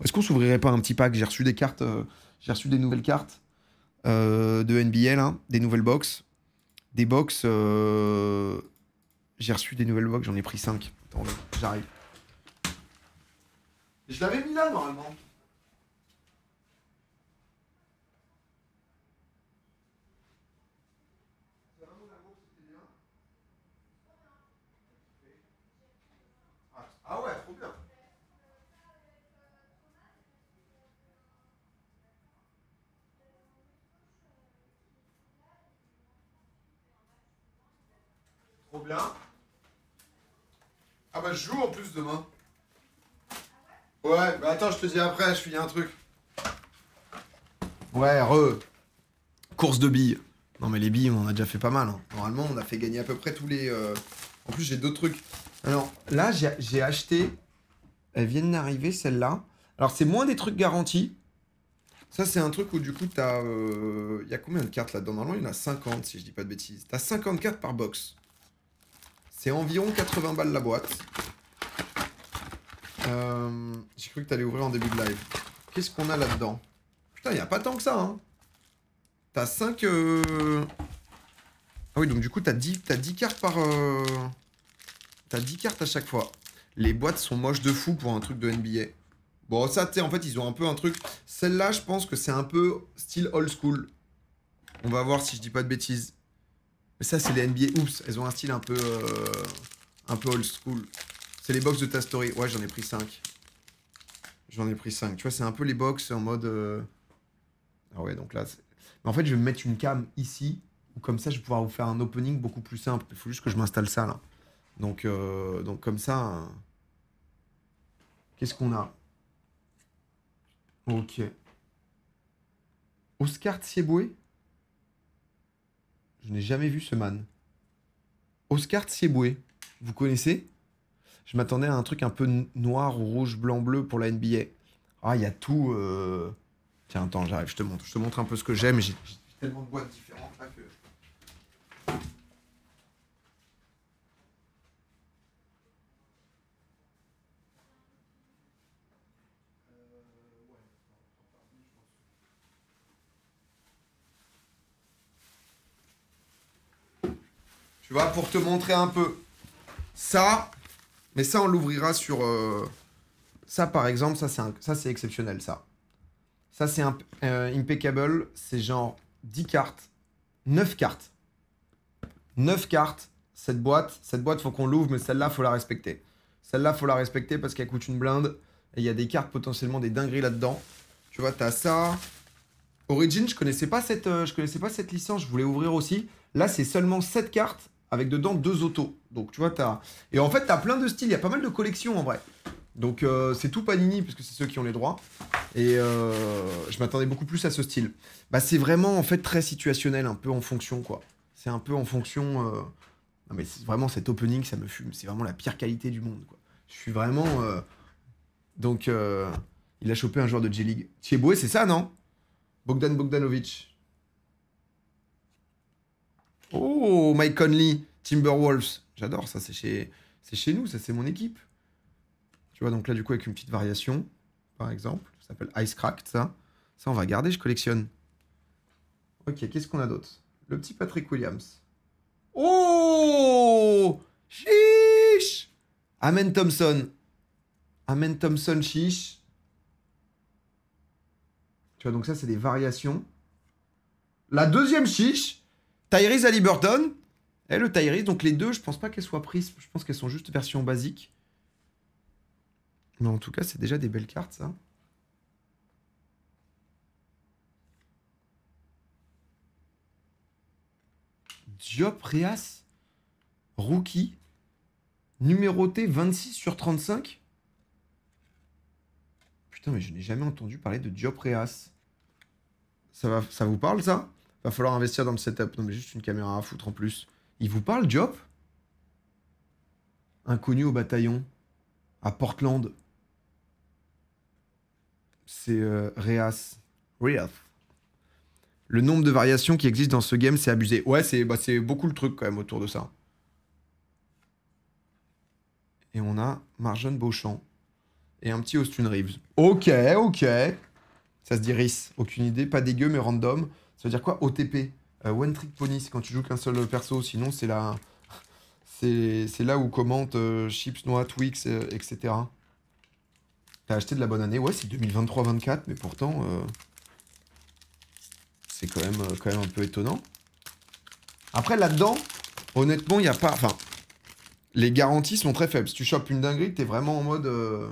Est-ce qu'on s'ouvrirait pas un petit pack? J'ai reçu des cartes, j'ai reçu des nouvelles cartes de NBA, là, des nouvelles box. Des box, j'ai reçu des nouvelles box, j'en ai pris 5. Attendez, j'arrive. Je l'avais mis là, normalement. Ah ouais, trop bien. Trop bien. Ah bah je joue en plus demain. Ouais, bah attends, je te dis après, je finis un truc. Ouais, course de billes. Non mais les billes, on en a déjà fait pas mal. Hein. Normalement, on a fait gagner à peu près tous les... En plus, j'ai d'autres trucs. Alors, là, j'ai acheté... Elles viennent d'arriver, celles-là. Alors, c'est moins des trucs garantis. Ça, c'est un truc où, du coup, t'as... Il y a combien de cartes là-dedans? Normalement, il y en a 50, si je dis pas de bêtises. T'as 50 cartes par box. C'est environ 80 balles la boîte. J'ai cru que t'allais ouvrir en début de live. Qu'est-ce qu'on a là-dedans? Putain, il n'y a pas tant que ça, hein. T'as 5... Ah oui, donc du coup, t'as 10 cartes par... T'as 10 cartes à chaque fois. Les boîtes sont moches de fou pour un truc de NBA. Bon, ça, tu sais, en fait, ils ont un peu un truc... Celle-là, je pense que c'est un peu style old school. On va voir si je dis pas de bêtises. Mais ça, c'est les NBA. Oups, elles ont un style un peu old school. C'est les box de Ta Story. Ouais, j'en ai pris 5. J'en ai pris 5. Tu vois, c'est un peu les box en mode... Ah ouais, donc là... Mais en fait, je vais me mettre une cam ici. Comme ça, je vais pouvoir vous faire un opening beaucoup plus simple. Il faut juste que je m'installe ça, là. Donc comme ça... Qu'est-ce qu'on a? Ok. Oscar Tsieboué? Je n'ai jamais vu ce man. Oscar Tsieboué. Vous connaissez? Je m'attendais à un truc un peu noir, rouge, blanc, bleu pour la NBA. Ah, il y a tout... Tiens, attends, j'arrive, je te montre. Je te montre un peu ce que j'aime. J'ai tellement de boîtes différentes là que... Tu vois, pour te montrer un peu. Ça, mais ça, on l'ouvrira sur... Ça, par exemple, ça, c'est exceptionnel, ça. Ça, c'est impeccable. C'est genre 10 cartes. 9 cartes. 9 cartes. Cette boîte, faut qu'on l'ouvre, mais celle-là, faut la respecter. Celle-là, faut la respecter parce qu'elle coûte une blinde. Et il y a des cartes potentiellement des dingueries là-dedans. Tu vois, t'as ça. Origin, je connaissais pas cette licence, je voulais ouvrir aussi. Là, c'est seulement 7 cartes avec dedans 2 autos. Donc, tu vois, t'as... Et en fait, t'as plein de styles, il y a pas mal de collections en vrai. Donc, c'est tout Panini, parce que c'est ceux qui ont les droits. Et je m'attendais beaucoup plus à ce style. Bah, c'est vraiment, en fait, très situationnel, un peu en fonction, quoi. C'est un peu en fonction... Non, mais vraiment, cet opening, ça me fume. C'est vraiment la pire qualité du monde, quoi. Je suis vraiment... Donc, il a chopé un joueur de J-League. Thieboué, c'est ça, non? Bogdan Bogdanovic. Oh, Mike Conley, Timberwolves. J'adore ça, c'est chez nous, ça c'est mon équipe. Tu vois, donc là du coup avec une petite variation, par exemple. Ça s'appelle Ice Cracked, ça. Ça on va garder, je collectionne. Ok, qu'est-ce qu'on a d'autre? Le petit Patrick Williams. Oh, chiche. Amen Thompson. Amen Thompson, chiche. Tu vois, donc ça c'est des variations. La deuxième chiche, Tyrese Haliburton. Et le Tyrese, donc les deux, je pense pas qu'elles soient prises. Je pense qu'elles sont juste version basique. Mais en tout cas, c'est déjà des belles cartes, ça. Diop Reas, rookie, numéroté 26 sur 35. Putain, mais je n'ai jamais entendu parler de Diop Reas. Ça vous parle, ça? Va falloir investir dans le setup. Non, mais juste une caméra à foutre en plus. Il vous parle, Diop? Inconnu au bataillon. À Portland. C'est Reas. Reas. Le nombre de variations qui existent dans ce game, c'est abusé. Ouais, c'est beaucoup le truc quand même autour de ça. Et on a Marjon Beauchamp. Et un petit Austin Reeves. Ok, ok. Ça se dit Riss. Aucune idée. Pas dégueu, mais random. Ça veut dire quoi OTP? One Trick Pony, c'est quand tu joues qu'un seul perso. Sinon, c'est là... C'est là où commente Chips, Noix, Twix, etc. T'as acheté de la bonne année. Ouais, c'est 2023-24, mais pourtant... c'est quand même un peu étonnant. Après, là-dedans, honnêtement, il n'y a pas... Enfin, les garanties sont très faibles. Si tu chopes une dinguerie, t'es vraiment en mode...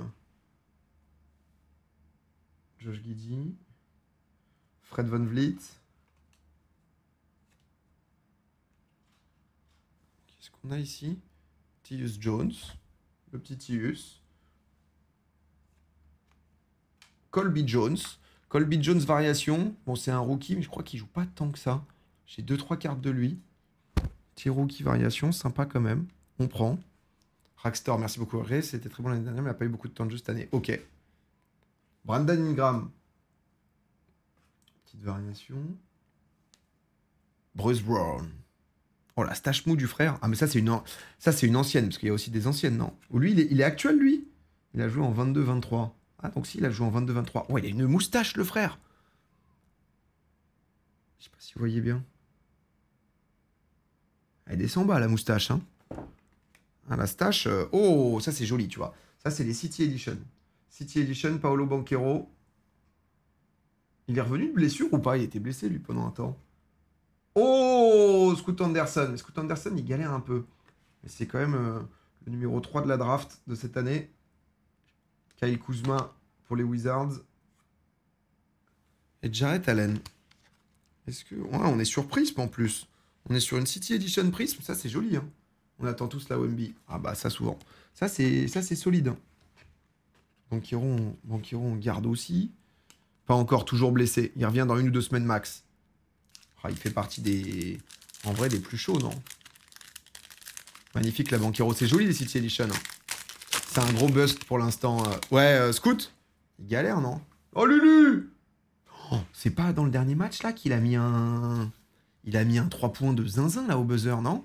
Josh Giddey. Fred Van Vliet. Qu'est-ce qu'on a ici? Tyus Jones. Le petit Tyus. Colby Jones. Colby Jones variation. Bon, c'est un rookie, mais je crois qu'il joue pas tant que ça. J'ai 2-3 cartes de lui. Petit rookie variation, sympa quand même. On prend. Rackstar, merci beaucoup. Ray, c'était très bon l'année dernière, mais il n'a pas eu beaucoup de temps de jeu cette année. Ok. Brandon Ingram. Petite variation. Bruce Brown. Oh, la stache mou du frère. Ah, mais ça, c'est une ancienne, parce qu'il y a aussi des anciennes, non? Ou lui, il est actuel, lui? Il a joué en 22-23. Ah, donc si, il a joué en 22-23. Ouais, il a une moustache, le frère. Je sais pas si vous voyez bien. Elle descend bas, la moustache, hein. Ah, la stache... Oh, ça, c'est joli, tu vois. Ça, c'est les City Edition. City Edition, Paolo Banchero. Il est revenu de blessure ou pas? Il était blessé, lui, pendant un temps. Oh, Scoot Anderson. Scoot Anderson, il galère un peu. Mais c'est quand même le numéro 3 de la draft de cette année. Kyle Kuzma pour les Wizards. Et Jarrett Allen. Est-ce que... Ouais, on est sur Prism en plus. On est sur une City Edition Prism. Ça, c'est joli. Hein. On attend tous la Wemby. Ah bah, ça, souvent. Ça, c'est solide. Hein. Banchero, on garde aussi. Pas encore toujours blessé. Il revient dans 1 ou 2 semaines max. Ah, il fait partie des... En vrai, des plus chauds, non? Magnifique, la Banchero. C'est joli, les City Edition. Hein. C'est un gros bust pour l'instant. Ouais, Scoot? Il galère, non? Oh, Lulu! Oh, c'est pas dans le dernier match, là, qu'il a mis un... Il a mis un 3 points de zinzin, là, au buzzer, non?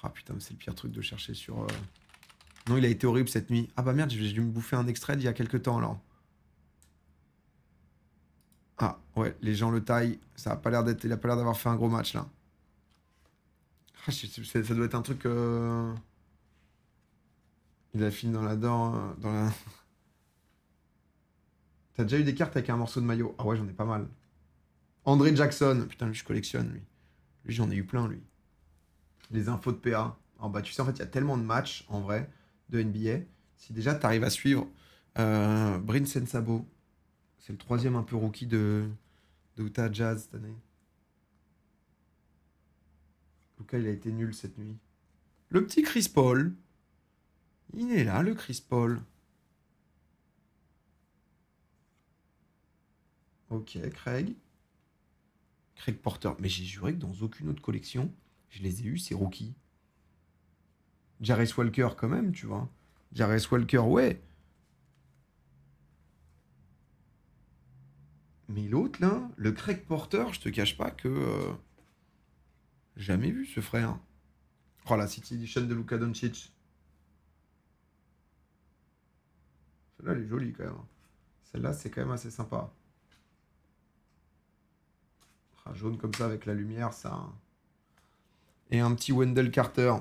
Ah, putain, c'est le pire truc de chercher sur... Non, il a été horrible cette nuit. Ah bah merde, j'ai dû me bouffer un extrait d'il y a quelques temps, alors. Ah, ouais, les gens le taillent. Ça a pas l'air d'être... Il a pas l'air d'avoir fait un gros match, là. Ah, ça doit être un truc... Il a fini dans la dent... Dans la... T'as déjà eu des cartes avec un morceau de maillot? Ah ouais, j'en ai pas mal. André Jackson. Putain, lui, je collectionne, lui. Lui, j'en ai eu plein, lui. Les infos de PA. Oh, bah, tu sais, en fait, il y a tellement de matchs, en vrai, de NBA. Si déjà, t'arrives à suivre Bryn Sensabo. C'est le 3e un peu rookie de Utah Jazz cette année. Luka, il a été nul cette nuit. Le petit Chris Paul. Il est là, le Chris Paul. Ok, Craig. Craig Porter. Mais j'ai juré que dans aucune autre collection, je les ai eus, ces rookies. Jarvis Walker, quand même, tu vois. Jarvis Walker, ouais. Mais l'autre, là, le Craig Porter, je te cache pas que... jamais vu, ce frère. Oh, la City Edition de Luka Doncic. Celle-là, elle est jolie, quand même. Celle-là, c'est quand même assez sympa. Ah, jaune comme ça, avec la lumière, ça... Et un petit Wendell Carter.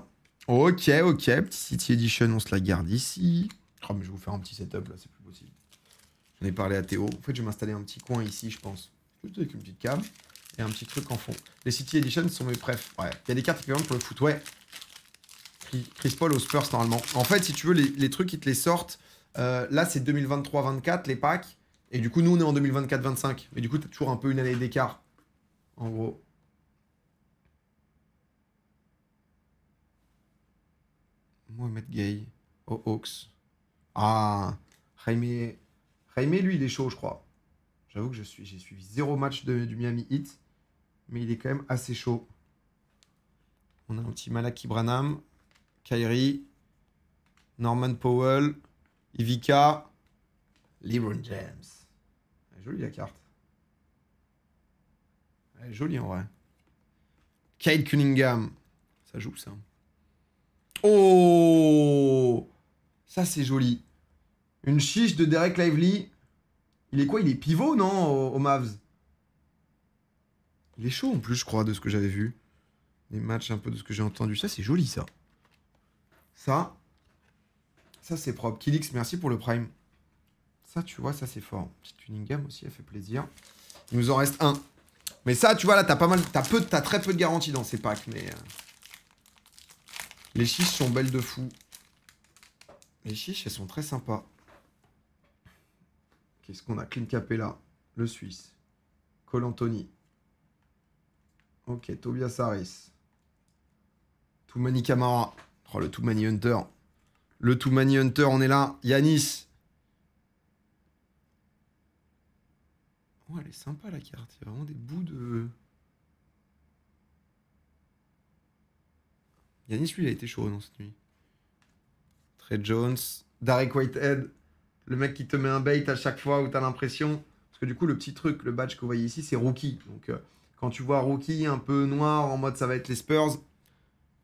Ok, ok, petit City Edition, on se la garde ici. Oh, mais je vais vous faire un petit setup, là, c'est plus possible. J'en ai parlé à Théo. En fait, je vais m'installer un petit coin ici, je pense. Juste avec une petite cave et un petit truc en fond. Les City Edition sont mes préf. Ouais, il y a des cartes équivalentes pour le foot, ouais. Chris Paul aux Spurs, normalement. En fait, si tu veux, les trucs, ils te les sortent. Là, c'est 2023-24, les packs. Et du coup, nous, on est en 2024-25. Mais du coup, t'as toujours un peu une année d'écart. En gros. Mohamed Gay. Aux Hawks. Ah, Jaime, lui, il est chaud, je crois. J'avoue que j'ai suivi 0 match du Miami Heat. Mais il est quand même assez chaud. On a un petit Malaki Branham. Kyrie. Norman Powell. Ivica. LeBron James. Elle est jolie, la carte. Elle est jolie, en vrai. Cade Cunningham. Ça joue, ça. Oh! Ça, c'est joli. Une chiche de Derek Lively. Il est quoi? Il est pivot, non, au Mavs? Il est chaud, en plus, je crois, de ce que j'avais vu. Les matchs, un peu de ce que j'ai entendu. Ça, c'est joli, ça. Ça c'est propre. Kilix, merci pour le prime. Ça, tu vois, ça, c'est fort. Petite Cunningham aussi, elle fait plaisir. Il nous en reste un. Mais ça, tu vois, là, t'as pas mal... T'as très peu de garanties dans ces packs, mais... Les chiches sont belles de fou. Les chiches, elles sont très sympas. Qu'est-ce qu'on a? Clint Capella, le Suisse. Cole Anthony. Ok, Tobias Harris. Toumani Camara. Oh, le Toumani Hunter. Le Toumani Hunter, on est là. Yanis. Oh, elle est sympa, la carte. Il y a vraiment des bouts de... Yanis, lui, il a été chaud dans cette nuit. Trey Jones. Derek Whitehead. Le mec qui te met un bait à chaque fois où t'as l'impression... Parce que du coup, le petit truc, le badge que vous voyez ici, c'est Rookie. Donc, quand tu vois Rookie un peu noir, en mode ça va être les Spurs...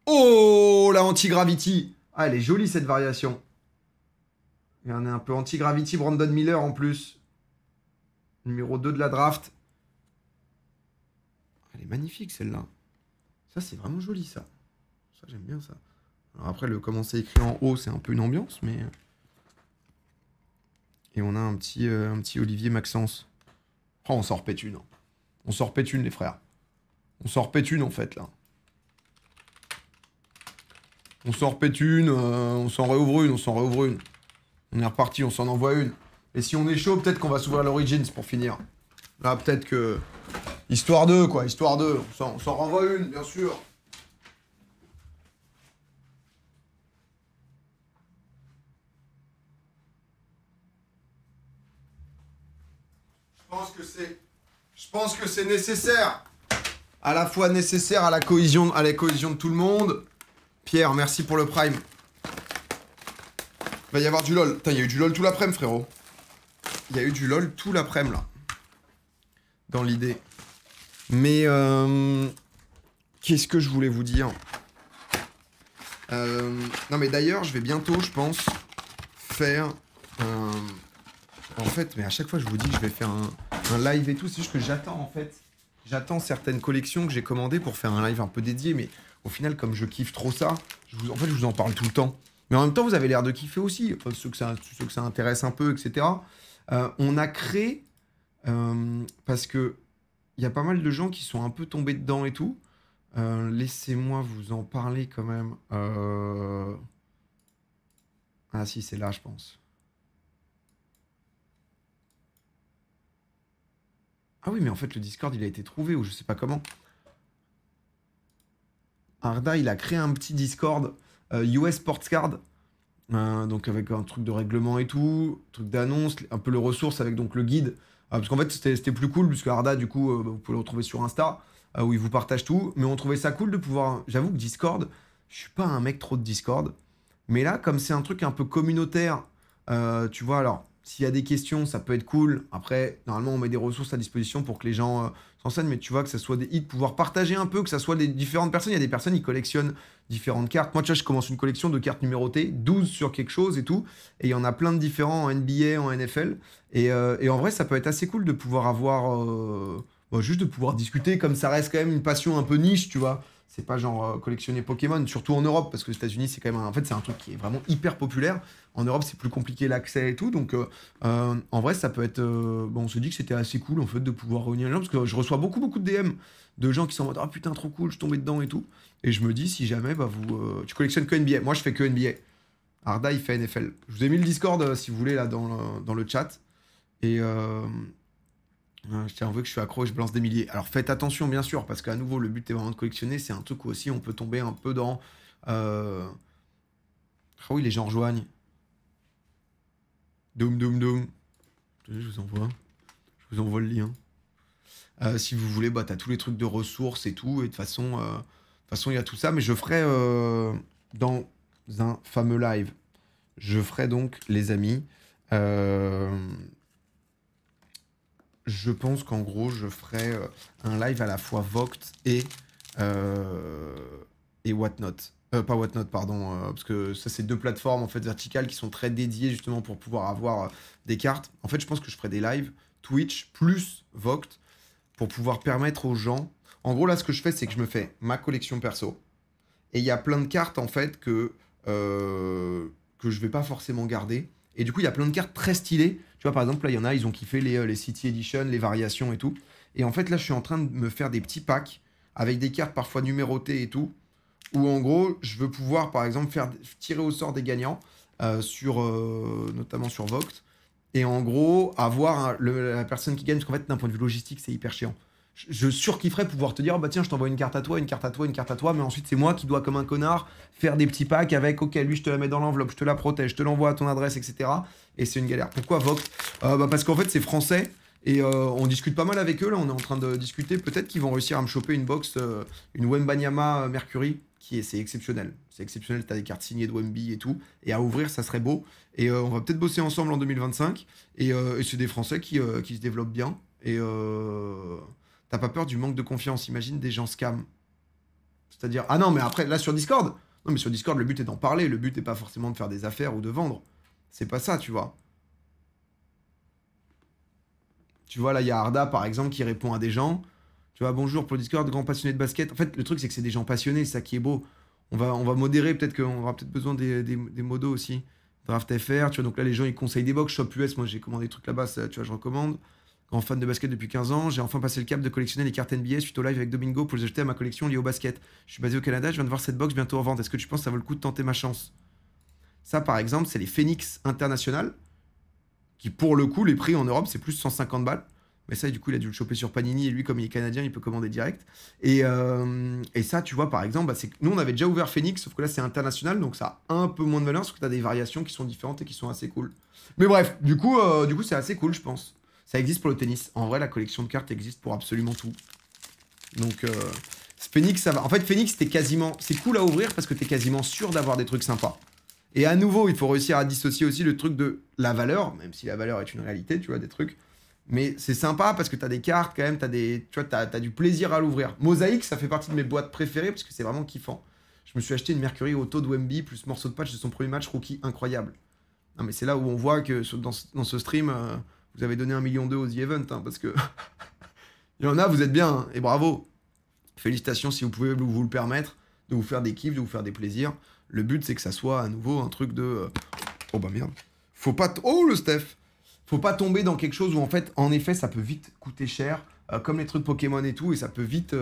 Oh, la anti-gravity. Ah, elle est jolie, cette variation. Il y en a un peu anti-gravity, Brandon Miller en plus. Numéro 2 de la draft. Elle est magnifique, celle-là. Ça, c'est vraiment joli, ça. Ça, j'aime bien, ça. Alors après, comment c'est écrit en haut, c'est un peu une ambiance, mais... Et on a un petit Olivier Maxence. Oh, on s'en repète une. Hein. On s'en repète une, les frères. On s'en repète une, en fait, là. On s'en repète une, on s'en réouvre une, on s'en réouvre une. On est reparti, on s'en envoie une. Et si on est chaud, peut-être qu'on va s'ouvrir l'Origins pour finir. Là, peut-être que... Histoire 2, quoi, histoire 2. On s'en renvoie une, bien sûr. Je pense que c'est nécessaire. À la fois nécessaire à la cohésion de tout le monde. Pierre, merci pour le prime. Il va y avoir du LOL. Putain, il y a eu du LOL tout l'après-midi, frérot. Il y a eu du LOL tout l'après-midi, là. Dans l'idée. Mais, qu'est-ce que je voulais vous dire? Non, mais d'ailleurs, je vais bientôt, je pense, faire... En fait, mais à chaque fois, je vous dis que je vais faire un live et tout. C'est juste que j'attends, en fait. J'attends certaines collections que j'ai commandées pour faire un live un peu dédié. Mais au final, comme je kiffe trop ça, en fait, je vous en parle tout le temps. Mais en même temps, vous avez l'air de kiffer aussi. Enfin, ceux que ça intéresse un peu, etc. On a créé... parce que il y a pas mal de gens qui sont un peu tombés dedans et tout. Laissez-moi vous en parler quand même. Ah si, c'est là, je pense. Ah oui, mais en fait, le Discord, il a été trouvé, ou je sais pas comment. Arda, il a créé un petit Discord US Sportscard. Donc avec un truc de règlement et tout, truc d'annonce, un peu le ressource avec donc le guide. Parce qu'en fait, c'était plus cool, puisque Arda, du coup, vous pouvez le retrouver sur Insta, où il vous partage tout. Mais on trouvait ça cool de pouvoir... J'avoue que Discord, je suis pas un mec trop de Discord. Mais là, comme c'est un truc un peu communautaire, tu vois, alors, s'il y a des questions, ça peut être cool. Après, normalement, on met des ressources à disposition pour que les gens s'enseignent, mais tu vois, que ça soit des hits, pouvoir partager un peu, que ça soit des différentes personnes. Il y a des personnes qui collectionnent différentes cartes. Moi, tu vois, je commence une collection de cartes numérotées, 12 sur quelque chose et tout. Et il y en a plein de différents en NBA, en NFL. Et en vrai, ça peut être assez cool de pouvoir avoir... juste de pouvoir discuter, comme ça reste quand même une passion un peu niche, tu vois. C'est pas genre collectionner Pokémon, surtout en Europe, parce que les États-Unis, c'est quand même. En fait, c'est un truc qui est vraiment hyper populaire. En Europe, c'est plus compliqué l'accès et tout. Donc, en vrai, ça peut être. On se dit que c'était assez cool, en fait, de pouvoir réunir les gens, parce que je reçois beaucoup, beaucoup de DM de gens qui sont en mode ah putain, trop cool, je suis tombé dedans et tout. Et je me dis, si jamais, bah, tu collectionnes que NBA. Moi, je fais que NBA. Arda, il fait NFL. Je vous ai mis le Discord, si vous voulez, là, dans le chat. Et. Je tiens à avouer que je suis accro et je balance des milliers. Alors faites attention bien sûr, parce qu'à nouveau le but est vraiment de collectionner, c'est un truc où aussi on peut tomber un peu dans... Ah oui, les gens rejoignent. Doom, doom, doom. Je vous envoie le lien. Si vous voulez, bah t'as tous les trucs de ressources et tout, et de toute façon, il y a tout ça, mais je ferai dans un fameux live. Je ferai donc, les amis... Je pense qu'en gros, je ferai un live à la fois Voct et et Whatnot. Pas Whatnot, pardon, parce que ça, c'est deux plateformes en fait verticales qui sont très dédiées justement pour pouvoir avoir des cartes. En fait, je pense que je ferai des lives Twitch plus Voct pour pouvoir permettre aux gens. En gros, là, ce que je fais, c'est que je me fais ma collection perso. Et il y a plein de cartes, en fait, que je vais pas forcément garder. Et du coup, il y a plein de cartes très stylées. Tu vois, par exemple, là, il y en a, ils ont kiffé les City Edition, les variations et tout. Et en fait, là, je suis en train de me faire des petits packs avec des cartes parfois numérotées et tout. Où, en gros, je veux pouvoir, par exemple, faire tirer au sort des gagnants, notamment sur Voct. Et en gros, avoir la personne qui gagne. Parce qu'en fait, d'un point de vue logistique, c'est hyper chiant. Je surkifferais pouvoir te dire, oh bah tiens, je t'envoie une carte à toi, une carte à toi, une carte à toi, mais ensuite c'est moi qui dois, comme un connard, faire des petits packs avec, ok, lui je te la mets dans l'enveloppe, je te la protège, je te l'envoie à ton adresse, etc. Et c'est une galère. Pourquoi Voct? Bah parce qu'en fait c'est français, et on discute pas mal avec eux, là, on est en train de discuter, peut-être qu'ils vont réussir à me choper une box, une Wembanyama Mercury, c'est exceptionnel. C'est exceptionnel, t'as des cartes signées de Wemby et tout, et à ouvrir, ça serait beau. Et on va peut-être bosser ensemble en 2025, et c'est des Français qui se développent bien, et... T'as pas peur du manque de confiance. Imagine des gens scam. C'est-à-dire, ah non, mais après, là sur Discord, non, mais sur Discord, le but est d'en parler. Le but n'est pas forcément de faire des affaires ou de vendre. C'est pas ça, tu vois. Tu vois, là, il y a Arda, par exemple, qui répond à des gens. Tu vois, bonjour pour le Discord, grand passionné de basket. En fait, le truc, c'est que c'est des gens passionnés, c'est ça qui est beau. On va modérer, peut-être qu'on aura peut-être besoin des modos aussi. Draft FR, tu vois, donc là, les gens, ils conseillent des box. Shop US, moi, j'ai commandé des trucs là-bas, tu vois, je recommande. Grand fan de basket depuis 15 ans, j'ai enfin passé le cap de collectionner les cartes NBA suite au live avec Domingo pour les ajouter à ma collection liée au basket. Je suis basé au Canada, je viens de voir cette box bientôt en vente. Est-ce que tu penses que ça vaut le coup de tenter ma chance? Ça, par exemple, c'est les Phoenix International, qui pour le coup, les prix en Europe, c'est plus de 150 balles. Mais ça, du coup, il a dû le choper sur Panini, et lui, comme il est canadien, il peut commander direct. Et ça, tu vois, par exemple, bah, nous, on avait déjà ouvert Phoenix, sauf que là, c'est international, donc ça a un peu moins de valeur, parce que tu as des variations qui sont différentes et qui sont assez cool. Mais bref, du coup c'est assez cool, je pense. Ça existe pour le tennis. En vrai, la collection de cartes existe pour absolument tout. Donc, Phoenix, ça va. En fait, Phoenix, c'est cool à ouvrir parce que t'es quasiment sûr d'avoir des trucs sympas. Et à nouveau, il faut réussir à dissocier aussi le truc de la valeur, même si la valeur est une réalité, tu vois, des trucs. Mais c'est sympa parce que t'as des cartes quand même, tu vois, t'as du plaisir à l'ouvrir. Mosaïque, ça fait partie de mes boîtes préférées parce que c'est vraiment kiffant. Je me suis acheté une Mercury Auto de Wemby plus morceau de patch de son premier match rookie incroyable. Non, mais c'est là où on voit que dans ce stream, vous avez donné 1,2 million aux The Event, hein, parce que il y en a, vous êtes bien, hein, et bravo. Félicitations si vous pouvez vous le permettre, de vous faire des kiffs, de vous faire des plaisirs. Le but, c'est que ça soit à nouveau un truc de... Oh bah merde. Faut pas... Oh le Steph. Faut pas tomber dans quelque chose où en effet, ça peut vite coûter cher, comme les trucs Pokémon et tout, et ça peut vite...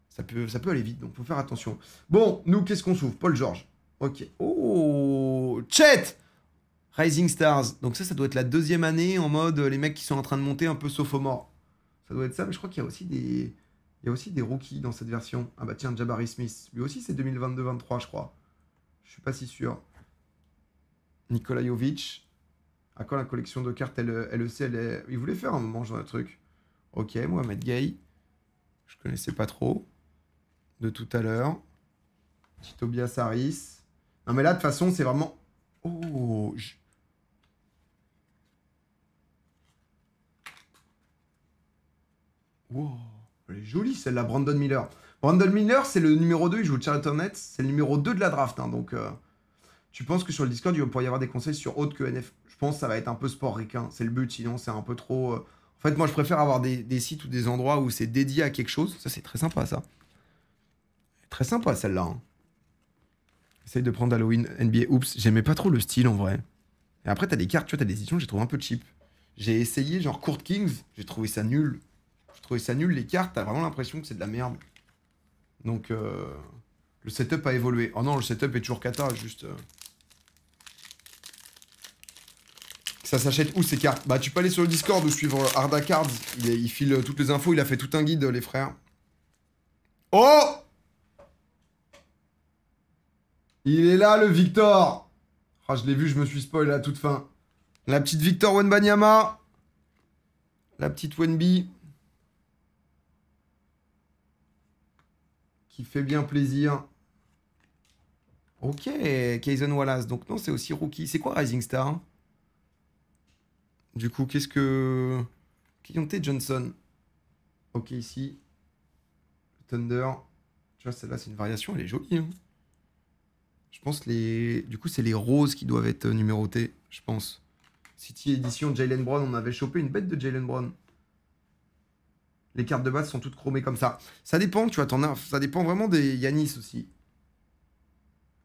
Ça peut aller vite, donc faut faire attention. Bon, nous, qu'est-ce qu'on s'ouvre? Paul George. Ok. Oh, Chet Rising Stars. Donc ça doit être la deuxième année en mode les mecs qui sont en train de monter un peu sophomore. Ça doit être ça, mais je crois qu'il y a aussi des... Il y a aussi des rookies dans cette version. Ah bah tiens, Jabari Smith. Lui aussi, c'est 2022-23, je crois. Je suis pas si sûr. Nikola Jovic. À quand la collection de cartes LEC Il voulait faire un moment, genre un truc. Ok, Mohamed Gay. Je connaissais pas trop. De tout à l'heure. Petit Tobias Harris. Non mais là, de toute façon, c'est vraiment... Oh, wow, elle est jolie celle-là, Brandon Miller. Brandon Miller, c'est le numéro 2, il joue le Charlotte Hornets, c'est le numéro 2 de la draft. Hein, donc, tu penses que sur le Discord, il va pouvoir y avoir des conseils sur autre que NF? Je pense que ça va être un peu sport ricain, c'est le but, sinon c'est un peu trop... En fait, moi, je préfère avoir des sites ou des endroits où c'est dédié à quelque chose. Ça, c'est très sympa, ça. Très sympa, celle-là. Hein. Essaye de prendre Halloween NBA. Oups, j'aimais pas trop le style, en vrai. Et après, t'as des cartes, tu vois, t'as des éditions que j'ai trouvé un peu cheap. J'ai essayé, genre, Court Kings, j'ai trouvé ça nul. J'ai trouvé ça nul, les cartes, t'as vraiment l'impression que c'est de la merde. Donc, le setup a évolué. Oh non, le setup est toujours cata, juste... Ça s'achète où ces cartes? Bah, tu peux aller sur le Discord ou suivre Arda Cards. Il file toutes les infos, il a fait tout un guide, les frères. Oh! Il est là, le Victor! Ah, je l'ai vu, je me suis spoil à la toute fin. La petite Victor Wembanyama. La petite Wenby. Qui fait bien plaisir. Ok, Kayson Wallace. Donc non, c'est aussi rookie. C'est quoi Rising Star? Du coup, qu'est-ce que... Qui ont été Johnson? Ok, ici. Thunder. vois, celle-là, c'est une variation, elle est jolie. Hein. Je pense les... Du coup, c'est les roses qui doivent être numérotés, je pense. City Edition, Jaylen Brown, on avait chopé une bête de Jaylen Brown. Les cartes de base sont toutes chromées comme ça. Ça dépend, tu vois, t'en as... ça dépend vraiment des Yanis aussi.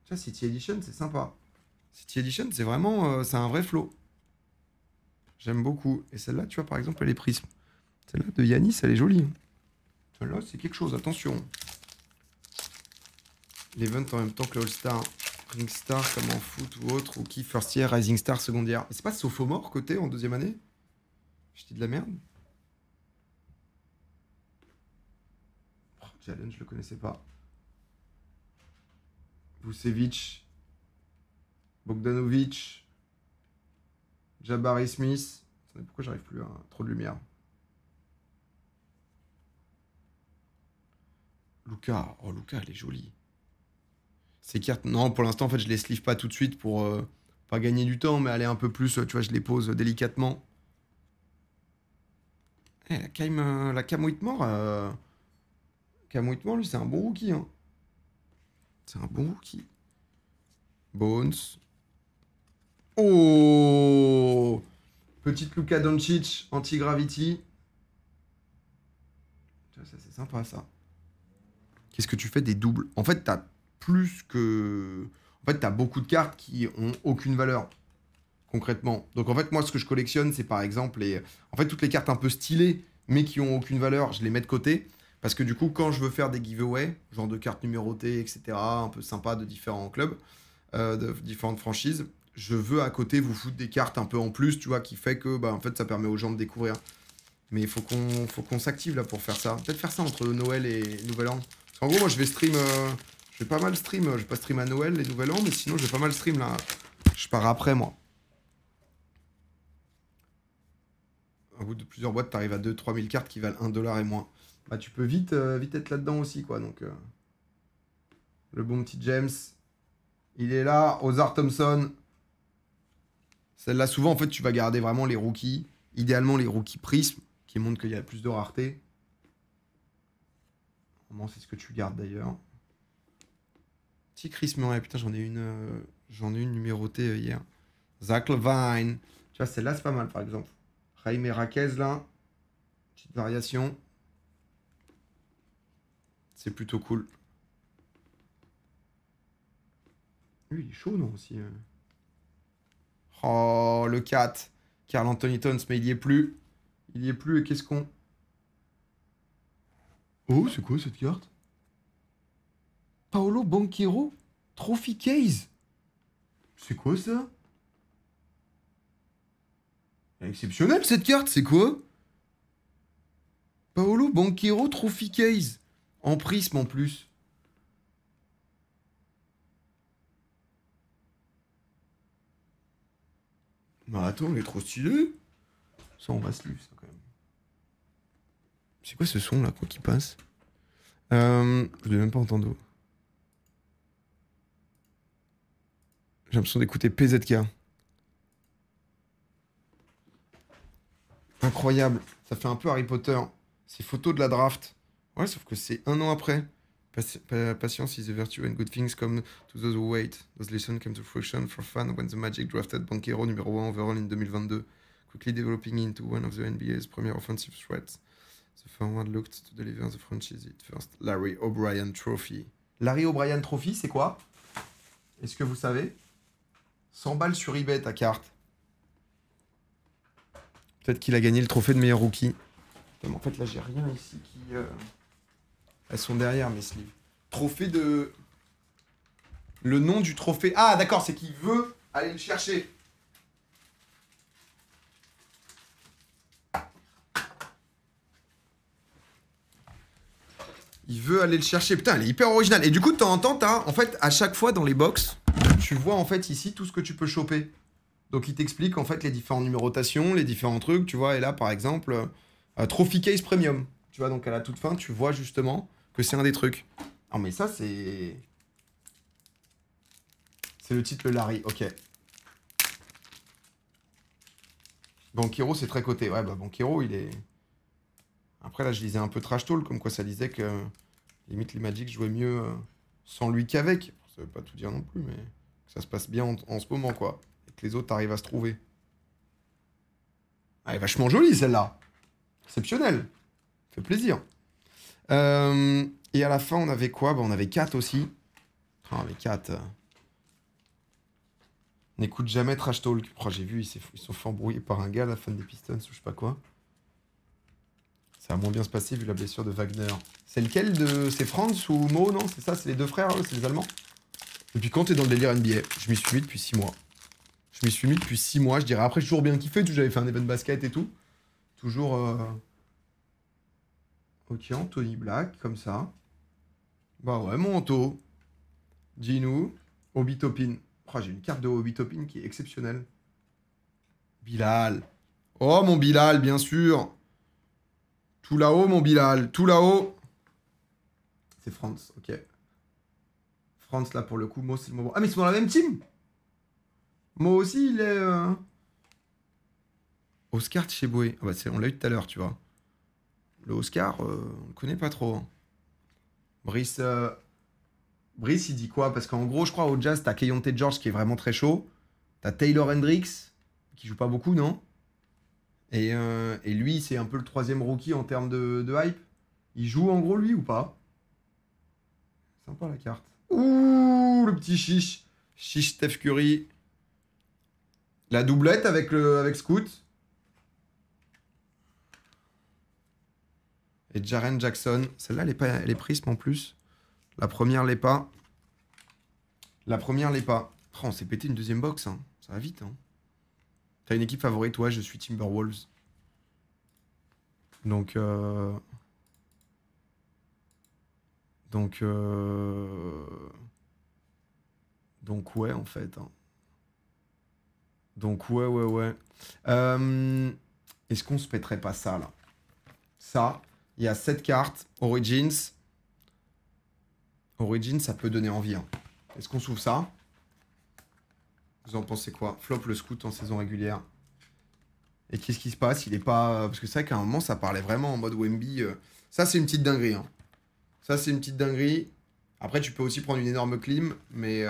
Tu vois, City Edition, c'est sympa. City Edition, c'est vraiment... c'est un vrai flow. J'aime beaucoup. Et celle-là, tu vois, par exemple, elle est prisme. Celle-là de Yanis, elle est jolie. Celle-là, c'est quelque chose, attention. L'event en même temps que le All-Star. Ring Star, comme en foot ou autre. Rookie, first year, Rising Star, second year. Et c'est pas Sophomore côté en deuxième année? Je dis de la merde. Oh, Jalen, je le connaissais pas. Vucevic. Bogdanovic. Jabari Smith. Attendez, pourquoi j'arrive plus à... Trop de lumière. Luka. Oh, Luka, elle est jolie. Ces cartes... Non, pour l'instant, en fait, je les sleeve pas tout de suite pour pas gagner du temps, mais aller un peu plus, tu vois, je les pose délicatement. Eh, la Cam Whitmore... Cam Whitmore, lui, c'est un bon rookie. Hein. C'est un bon rookie. Bones. Oh! Petite Luka Doncic, anti-gravity. Ça, c'est sympa, ça. Qu'est-ce que tu fais des doubles? En fait, t'as plus que... En fait, t'as beaucoup de cartes qui ont aucune valeur, concrètement. Donc, en fait, moi, ce que je collectionne, c'est par exemple les... En fait, toutes les cartes un peu stylées, mais qui ont aucune valeur, je les mets de côté. Parce que du coup, quand je veux faire des giveaways, genre de cartes numérotées, etc., un peu sympa de différents clubs, de différentes franchises, je veux à côté vous foutre des cartes un peu en plus, tu vois, qui fait que, bah, en fait, ça permet aux gens de découvrir. Mais il faut qu'on s'active là pour faire ça. Peut-être faire ça entre Noël et Nouvel An. Parce qu'en gros, moi, je vais stream... je vais pas mal stream. Je vais pas stream à Noël et Nouvel An, mais sinon, je vais pas mal stream là. Je pars après, moi. Au bout de plusieurs boîtes, t'arrives à 2-3 000 cartes qui valent 1 dollar et moins. Bah, tu peux vite, vite être là-dedans aussi, quoi. Donc, le bon petit James. Il est là. Ozar Thompson. Celle-là, souvent, en fait, tu vas garder vraiment les rookies. Idéalement, les rookies prisme, qui montrent qu'il y a plus de rareté. Normalement, c'est ce que tu gardes, d'ailleurs. Petit Chris Murray. Putain, j'en ai une numérotée hier. Zach Levine. Tu vois, celle-là, c'est pas mal, par exemple. Jaime Raquez, là. Petite variation. C'est plutôt cool. Lui, il est chaud, non, aussi. Oh, le 4. Karl Anthony Towns, mais il y est plus. Il y est plus, et qu'est-ce qu'on... Oh, c'est quoi, cette carte? Paolo Banchero Trophy Case. C'est quoi, ça? Elle est exceptionnelle, cette carte, c'est quoi? Paolo Banchero Trophy Case. En prisme, en plus. Bah attends, il est trop stylé. Ça, on va se ça, quand même. C'est quoi ce son, là, quoi, qui passe? Je l'ai même pas entendu. J'ai l'impression d'écouter PZK. Incroyable. Ça fait un peu Harry Potter. C'est photo de la draft. Ouais, sauf que c'est 1 an après. Patience is a virtue and good things come to those who wait. Those lessons came to fruition for fun when the Magic drafted Banchero numéro 1 overall in 2022. Quickly developing into one of the NBA's premier offensive threats. The forward looked to deliver the franchise its first Larry O'Brien Trophy. Larry O'Brien Trophy, c'est quoi? Est-ce que vous savez? 100 balles sur eBay, ta carte. Peut-être qu'il a gagné le trophée de meilleur rookie. Mais en fait, là, j'ai rien ici qui... Elles sont derrière, mes sleeves. Trophée de... Le nom du trophée... Ah, d'accord, c'est qu'il veut aller le chercher. Il veut aller le chercher. Putain, elle est hyper originale. Et du coup, de temps en temps, t'as... En fait, à chaque fois, dans les box, tu vois, en fait, ici, tout ce que tu peux choper. Donc, il t'explique, en fait, les différentes numérotations, les différents trucs, tu vois. Et là, par exemple, Trophy Case Premium. Tu vois, donc à la toute fin, tu vois justement que c'est un des trucs. Non, mais ça, c'est... C'est le titre, le Larry. Ok. Banchero, c'est très coté. Ouais, bah, Banchero, il est... Après, là, je lisais un peu Trash Talk, comme quoi ça disait que Limite, les Magic jouaient mieux sans lui qu'avec. Ça veut pas tout dire non plus, mais que ça se passe bien en ce moment, quoi. Et que les autres arrivent à se trouver. Ah, elle est vachement jolie, celle-là. Exceptionnelle. Fait plaisir. Et à la fin, on avait quoi? Bah, on avait 4 aussi. Ah, les 4. N'écoute jamais Trash Talk. Oh, j'ai vu, ils sont fait embrouiller par un gars, la fan des Pistons, ou je sais pas quoi. Ça va moins bien se passer vu la blessure de Wagner. C'est lequel de... C'est Franz ou Mo, non? C'est ça, c'est les deux frères, c'est les Allemands. Depuis quand t'es dans le délire NBA? Je m'y suis mis depuis 6 mois. Je m'y suis mis depuis 6 mois, je dirais. Après, j'ai toujours bien kiffé, j'avais fait un event basket et tout. Toujours... Ok, Anthony Black, comme ça. Bah ouais, mon Anto. Dis-nous. Obi Toppin. Oh, j'ai une carte de Obi Toppin qui est exceptionnelle. Bilal. Oh, mon Bilal, bien sûr. Tout là-haut, mon Bilal. Tout là-haut. C'est France, ok. France, là, pour le coup, Mo, c'est le moment. Ah, mais ils sont dans la même team. Mo aussi, il est... Oscar Tcheboué. Ah bah, on l'a eu tout à l'heure, tu vois. Le Oscar, on le connaît pas trop. Hein. Brice, il dit quoi? Parce qu'en gros, je crois, au Jazz, t'as Keyonte George qui est vraiment très chaud. T'as Taylor Hendricks, qui joue pas beaucoup, non? Et lui, c'est un peu le troisième rookie en termes de hype. Il joue en gros, lui, ou pas? Sympa, la carte. Ouh, le petit chiche. Chiche Steph Curry. La doublette avec Scoot. Et Jaren Jackson. Celle-là, elle est prisme en plus. La première l'est pas. La première l'est pas. Oh, on s'est pété une deuxième box. Hein. Ça va vite. Hein. T'as une équipe favorite? Ouais, je suis Timberwolves. Donc... Donc ouais, en fait. Hein. Donc ouais. Est-ce qu'on se pèterait pas ça, là? Ça, il y a 7 cartes. Origins. Origins, ça peut donner envie. Hein. Est-ce qu'on s'ouvre ça? Vous en pensez quoi? Flop le Scout en saison régulière. Et qu'est-ce qui se passe? Il est pas... Parce que c'est vrai qu'à un moment, ça parlait vraiment en mode Wemby. Ça, c'est une petite dinguerie. Hein. Ça, c'est une petite dinguerie. Après, tu peux aussi prendre une énorme clim, mais...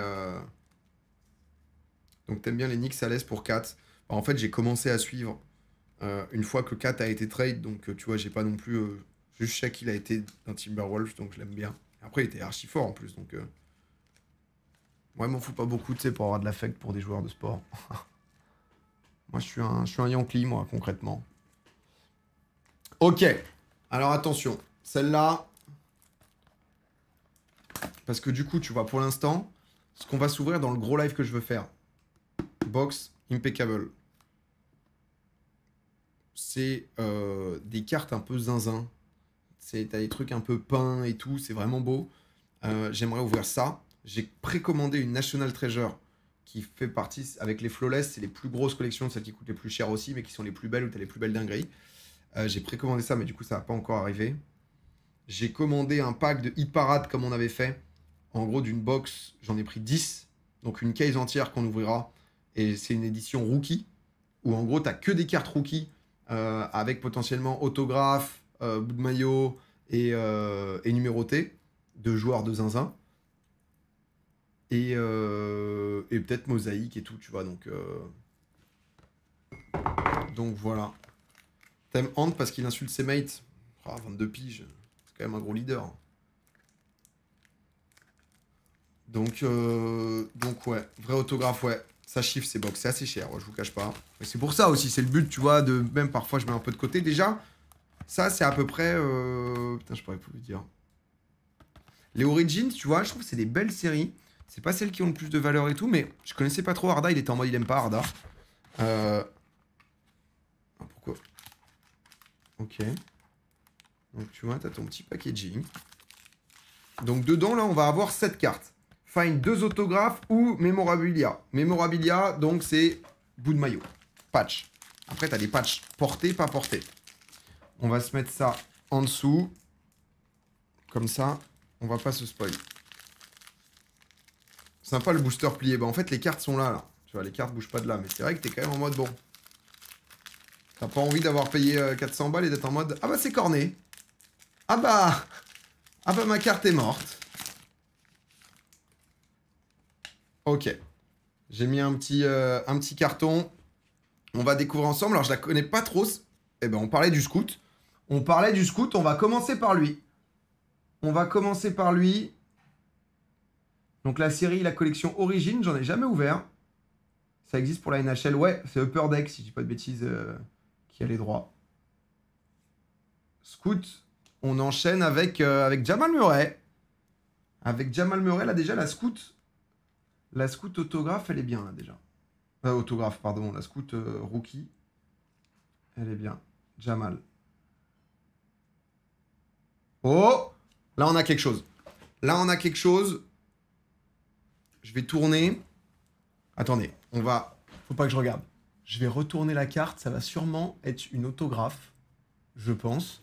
Donc, t'aimes bien les Knicks à l'aise pour 4. Alors, en fait, j'ai commencé à suivre une fois que 4 a été trade. Donc, tu vois, j'ai pas non plus... je sais qu'il a été d'un Timberwolves, donc je l'aime bien. Après, il était archi fort en plus, donc... Moi, il m'en fout pas beaucoup, tu sais, pour avoir de l'affect pour des joueurs de sport. Moi, je suis un Yankee, moi, concrètement. Ok. Alors, attention. Celle-là... Parce que du coup, tu vois, pour l'instant, ce qu'on va s'ouvrir dans le gros live que je veux faire. Box impeccable. C'est des cartes un peu zinzin. T'as des trucs un peu peints et tout. C'est vraiment beau. J'aimerais ouvrir ça. J'ai précommandé une National Treasure qui fait partie, avec les Flawless, c'est les plus grosses collections, celles qui coûtent les plus cher aussi, mais qui sont les plus belles, où t'as les plus belles dingueries. J'ai précommandé ça, mais du coup, ça va pas encore arriver. J'ai commandé un pack de Hit Parade comme on avait fait. En gros, d'une box, j'en ai pris 10. Donc une case entière qu'on ouvrira. Et c'est une édition rookie. Où en gros, t'as que des cartes rookie. Avec potentiellement autographe, bout de maillot et numéroté. De joueurs de zinzin. Et peut-être mosaïque et tout, tu vois. Donc voilà. T'aimes Ant parce qu'il insulte ses mates. Oh, 22 piges. C'est quand même un gros leader. Donc ouais, vrai autographe, ouais. Ça chiffre ces box, c'est assez cher, ouais, je vous cache pas. Mais c'est pour ça aussi, c'est le but, tu vois, de même parfois je mets un peu de côté. Déjà, ça c'est à peu près... Putain, je pourrais plus vous dire. Les Origins, tu vois, je trouve que c'est des belles séries. C'est pas celles qui ont le plus de valeur et tout, mais je connaissais pas trop Arda, il était en mode il aime pas Arda. Ah, pourquoi? Ok. Donc tu vois, t'as ton petit packaging. Donc dedans, là, on va avoir 7 cartes. Find 2 autographes ou Memorabilia. Memorabilia, donc c'est bout de maillot. Patch. Après, t'as des patchs portés, pas portés. On va se mettre ça en dessous. Comme ça, on va pas se spoil. Sympa le booster plié. Bah en fait, les cartes sont là, là. Tu vois, les cartes bougent pas de là. Mais c'est vrai que t'es quand même en mode bon. T'as pas envie d'avoir payé 400 balles et d'être en mode... Ah bah c'est corné. Ah bah... Ah bah ma carte est morte. Ok. J'ai mis un petit carton. On va découvrir ensemble. Alors je la connais pas trop. Eh ben on parlait du scout. On va commencer par lui. Donc la série, la collection Origine, j'en ai jamais ouvert. Ça existe pour la NHL. Ouais, c'est Upper Deck, si je dis pas de bêtises, qui a les droits. Scout, on enchaîne avec Jamal Murray. Avec Jamal Murray, là déjà, la scout autographe, elle est bien, là déjà. Autographe, pardon, la scout rookie. Elle est bien. Jamal. Oh! Là, on a quelque chose. Je vais tourner. Attendez, faut pas que je regarde. Je vais retourner la carte, ça va sûrement être une autographe, je pense.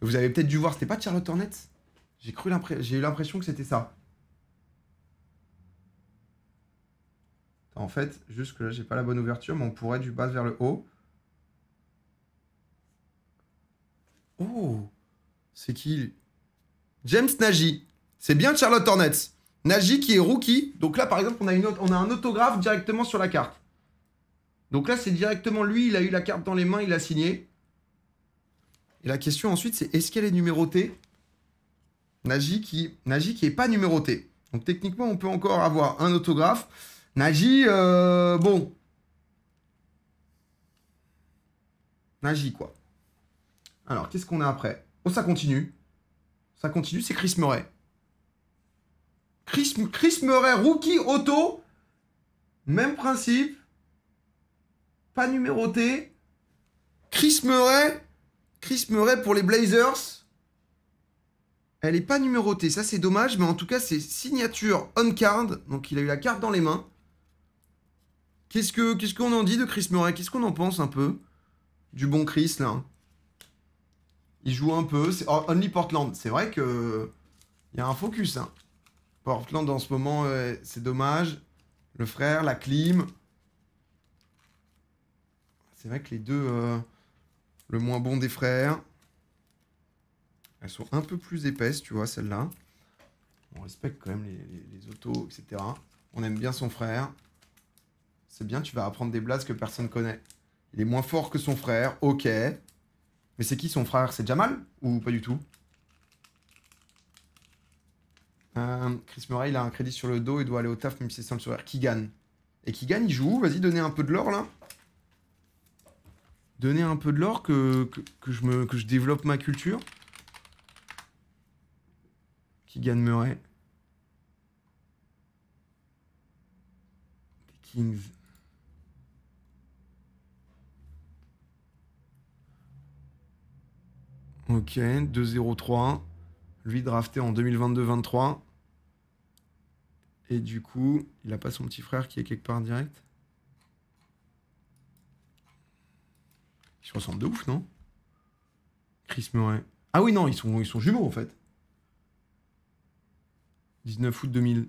Vous avez peut-être dû voir, c'était pas Charlotte Hornets? J'ai eu l'impression que c'était ça. En fait, juste que là, j'ai pas la bonne ouverture, mais on pourrait du bas vers le haut. Oh! C'est qui? James Nagy. C'est bien Charlotte Hornets. Nagy qui est rookie. Donc là, par exemple, on a un autographe directement sur la carte. Donc là, c'est directement lui, il a eu la carte dans les mains, il a signé. Et la question ensuite, c'est est-ce qu'elle est numérotée? Nagy qui est pas numéroté. Donc techniquement, on peut encore avoir un autographe. Nagy, bon. Nagy, quoi. Alors, qu'est-ce qu'on a après? Oh, ça continue. Ça continue, c'est Chris Murray. Chris Murray, rookie auto. Même principe. Pas numéroté. Chris Murray pour les Blazers. Elle est pas numérotée, ça c'est dommage, mais en tout cas c'est signature on card, donc il a eu la carte dans les mains. Qu'est-ce qu'on en dit de Chris Murray? Qu'est-ce qu'on en pense un peu du bon Chris là? Il joue un peu, c'est Only Portland, c'est vrai que il y a un focus. Hein. Portland en ce moment, c'est dommage. Le frère, la clim. C'est vrai que les deux, le moins bon des frères. Elles sont un peu plus épaisses, tu vois, celles-là. On respecte quand même les autos, etc. On aime bien son frère. C'est bien, tu vas apprendre des blases que personne connaît. Il est moins fort que son frère, ok. Mais c'est qui son frère? C'est Jamal? Ou pas du tout? Chris Murray, il a un crédit sur le dos, il doit aller au taf même si c'est sans le sourire. Keegan. Et Keegan, il joue où? Vas-y, donnez un peu de l'or, là. Donnez un peu de l'or que je développe ma culture. Keegan Murray. Les Kings. Ok, 2-0-3. Lui drafté en 2022-23. Et du coup, il a pas son petit frère qui est quelque part direct. Ils se ressemblent de ouf, non? Chris Murray. Ah oui, non, ils sont jumeaux en fait. 19 août 2000.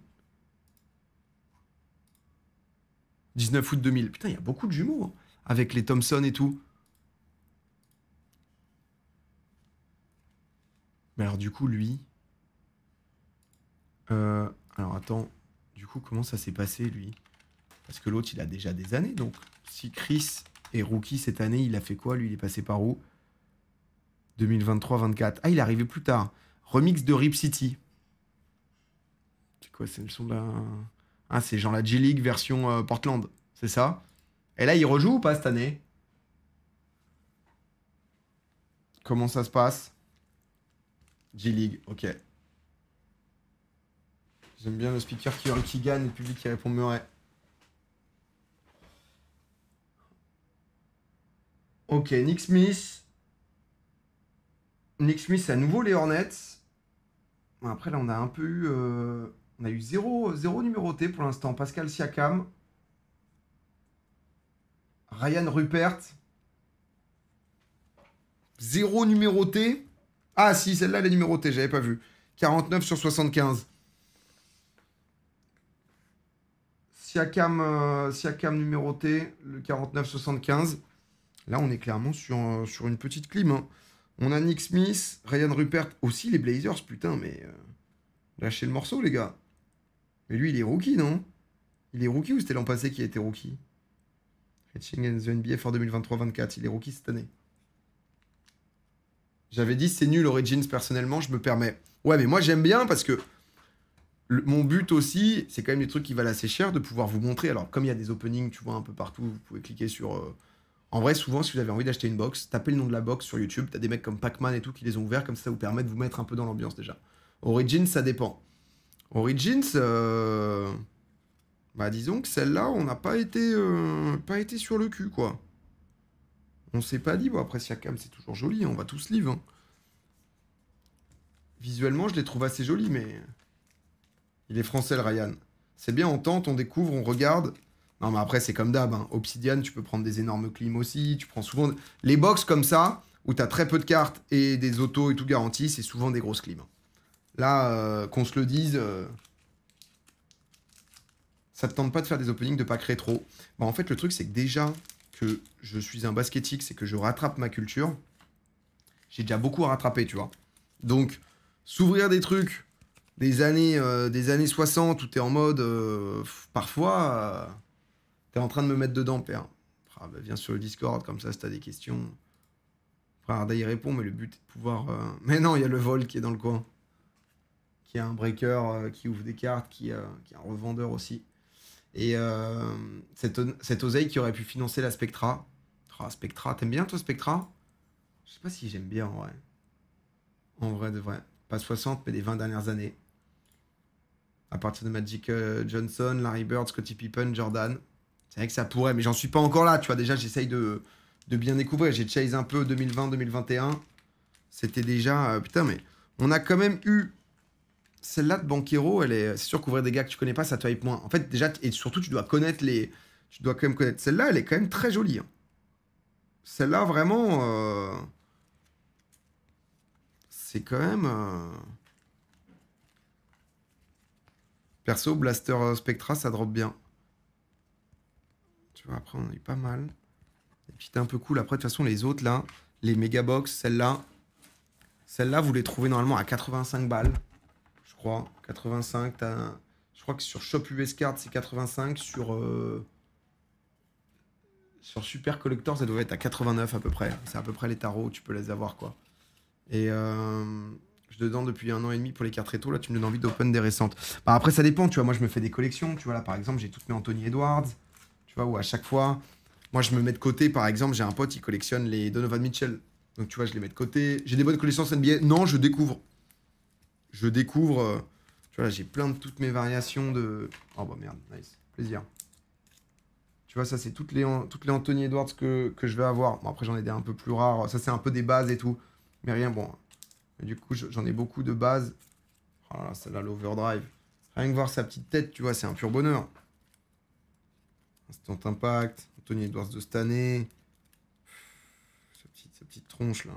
19 août 2000. Putain, il y a beaucoup de jumeaux. Hein, avec les Thompson et tout. Mais alors du coup, lui... alors attends. Du coup, comment ça s'est passé, lui? Parce que l'autre, il a déjà des années. Donc, si Chris est rookie cette année, il a fait quoi? Lui, il est passé par où? 2023-24. Ah, il est arrivé plus tard. Remix de Rip City. C'est quoi? C'est le son de la... Ah, c'est genre la G-League version Portland. C'est ça? Et là, il rejoue ou pas cette année? Comment ça se passe? G-League, ok. J'aime bien le speaker qui hurle qui gagne et le public qui répond Murray. Ok, Nick Smith. Nick Smith, c'est à nouveau les Hornets. Bon, après, là, on a un peu eu... on a eu zéro numéroté pour l'instant. Pascal Siakam. Ryan Rupert. Zéro numéroté. Ah si, celle-là, elle est numérotée, j'avais pas vu. 49 sur 75. Siakam numéroté, le 49-75. Là, on est clairement sur une petite clim. Hein. On a Nick Smith, Ryan Rupert, aussi les Blazers, putain, mais... lâchez le morceau, les gars. Mais lui, il est rookie, non? Il est rookie ou c'était l'an passé qui a été rookie? Fetching in the NBA for 2023-24, il est rookie cette année. J'avais dit c'est nul Origins personnellement, je me permets. Ouais, mais moi j'aime bien parce que mon but aussi, c'est quand même des trucs qui valent assez cher de pouvoir vous montrer. Alors, comme il y a des openings, tu vois, un peu partout, vous pouvez cliquer sur... En vrai, souvent, si vous avez envie d'acheter une box, tapez le nom de la box sur YouTube. T'as des mecs comme Pac-Man et tout qui les ont ouverts, comme ça vous permet de vous mettre un peu dans l'ambiance déjà. Origins, ça dépend. Origins, bah disons que celle-là, on n'a pas été sur le cul, quoi. On s'est pas dit, bon après Siakam c'est toujours joli, on va tous live. Hein. Visuellement je les trouve assez jolis, mais... Il est français le Ryan. C'est bien, on tente, on découvre, on regarde. Non mais après c'est comme d'hab, hein. Obsidian tu peux prendre des énormes clims aussi, tu prends souvent... Les box comme ça, où t'as très peu de cartes et des autos et tout garanti, c'est souvent des grosses clims. Là, qu'on se le dise... Ça te tente pas de faire des openings de pack rétro. Bah en fait le truc c'est que déjà... que je suis un baskettique, c'est que je rattrape ma culture. J'ai déjà beaucoup à rattraper, tu vois. Donc, s'ouvrir des trucs des années 60 où t'es en mode... parfois, t'es en train de me mettre dedans, père. Ah, bah, viens sur le Discord, comme ça, si t'as des questions. Frère Arda y répond, mais le but est de pouvoir... Mais non, il y a le vol qui est dans le coin. Qui a un breaker, qui ouvre des cartes, qui est un revendeur aussi. Et cette oseille qui aurait pu financer la Spectra. Ah, Spectra, t'aimes bien toi Spectra? Je sais pas si j'aime bien en vrai. En vrai de vrai. Pas 60 mais des 20 dernières années. À partir de Magic Johnson, Larry Bird, Scottie Pippen, Jordan. C'est vrai que ça pourrait, mais j'en suis pas encore là. Tu vois, déjà j'essaye de bien découvrir. J'ai chase un peu 2020-2021. C'était déjà... putain mais on a quand même eu... Celle-là de Banquero, c'est sûr qu'ouvrir des gars que tu connais pas, ça te hype moins. En fait, déjà, et surtout, tu dois connaître les... Tu dois quand même connaître. Celle-là, elle est quand même très jolie. Hein. Celle-là, vraiment... C'est quand même... Perso, Blaster Spectra, ça drop bien. Tu vois, après, on a eu pas mal. Et puis, t'es un peu cool. Après, de toute façon, les autres, là, les Megabox, celle-là, vous les trouvez normalement à 85 balles. Je crois. 85, je crois que sur Shop US Card, c'est 85. Sur Super Collector, ça doit être à 89 à peu près. C'est à peu près les tarots, tu peux les avoir, quoi. Et je dedans depuis 1 an et demi pour les cartes rétro. Là, tu me donnes envie d'open des récentes. Bah, après, ça dépend, tu vois. Moi, je me fais des collections. Tu vois, là, par exemple, j'ai toutes mes Anthony Edwards. Tu vois, où à chaque fois, moi, je me mets de côté. Par exemple, j'ai un pote, il collectionne les Donovan Mitchell. Donc, tu vois, je les mets de côté. J'ai des bonnes collections NBA. Non, je découvre. Tu vois, là, j'ai plein de toutes mes variations de... Oh, bah merde, nice. Plaisir. Tu vois, ça, c'est toutes les Anthony Edwards que je vais avoir. Bon, après, j'en ai des un peu plus rares. Ça, c'est un peu des bases et tout. Mais rien, bon. Et du coup, j'en ai beaucoup de bases. Oh là, celle-là, l'Overdrive. Rien que voir sa petite tête, tu vois, c'est un pur bonheur. Instant Impact. Anthony Edwards de cette année. Sa petite tronche, là.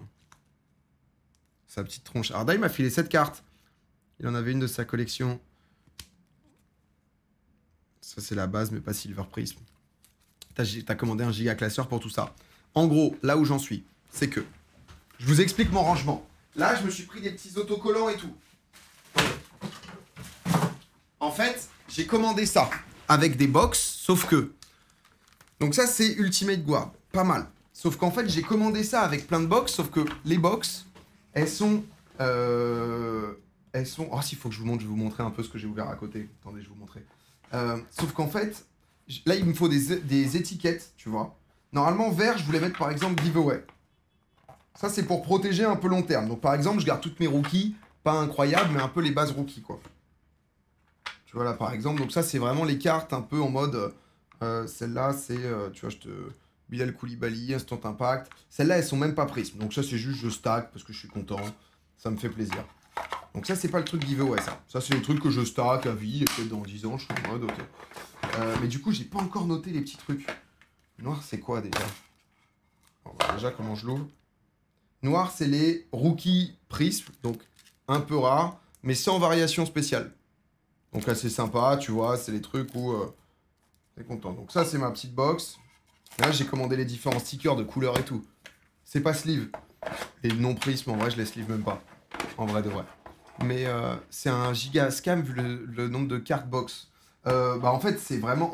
Sa petite tronche. Arda, il m'a filé 7 cartes. Il en avait une de sa collection. Ça, c'est la base, mais pas Silver Prism. T'as commandé un giga classeur pour tout ça. En gros, là où j'en suis, c'est que... Je vous explique mon rangement. Là, je me suis pris des petits autocollants et tout. En fait, j'ai commandé ça avec des box, sauf que... Donc ça, c'est Ultimate Guard. Pas mal. Sauf qu'en fait, j'ai commandé ça avec plein de box, sauf que les box, elles sont... Oh, s'il faut que je vous montre, je vais vous montrer un peu ce que j'ai ouvert à côté. Attendez, je vais vous montrer. Sauf qu'en fait, là, il me faut des étiquettes, tu vois. Normalement, vert, je voulais mettre par exemple giveaway. Ça, c'est pour protéger un peu long terme. Donc, par exemple, je garde toutes mes rookies. Pas incroyables, mais un peu les bases rookies, quoi. Tu vois, là, par exemple. Donc, ça, c'est vraiment les cartes un peu en mode... celle-là, c'est... tu vois, Bilal Koulibaly, Instant Impact. Celles-là, elles sont même pas prises. Donc, ça, c'est juste je stack parce que je suis content. Ça me fait plaisir. Donc, ça, c'est pas le truc giveaway, ça. Ça, c'est les trucs que je stack à vie. Et peut-être dans 10 ans, je suis en mode, ok. Mais du coup, j'ai pas encore noté les petits trucs. Noir, c'est quoi, déjà? Alors, bah, déjà, comment je l'ouvre? Noir, c'est les rookies prism, donc un peu rares, mais sans variation spéciale. Donc assez sympa, tu vois, c'est les trucs où t'es content. Donc ça, c'est ma petite box. Là, j'ai commandé les différents stickers de couleurs et tout. C'est pas sleeve. Les non-prismes, en vrai, je les sleeve même pas. En vrai de vrai. Mais c'est un giga scam vu le nombre de cartes box. Bah en fait, c'est vraiment...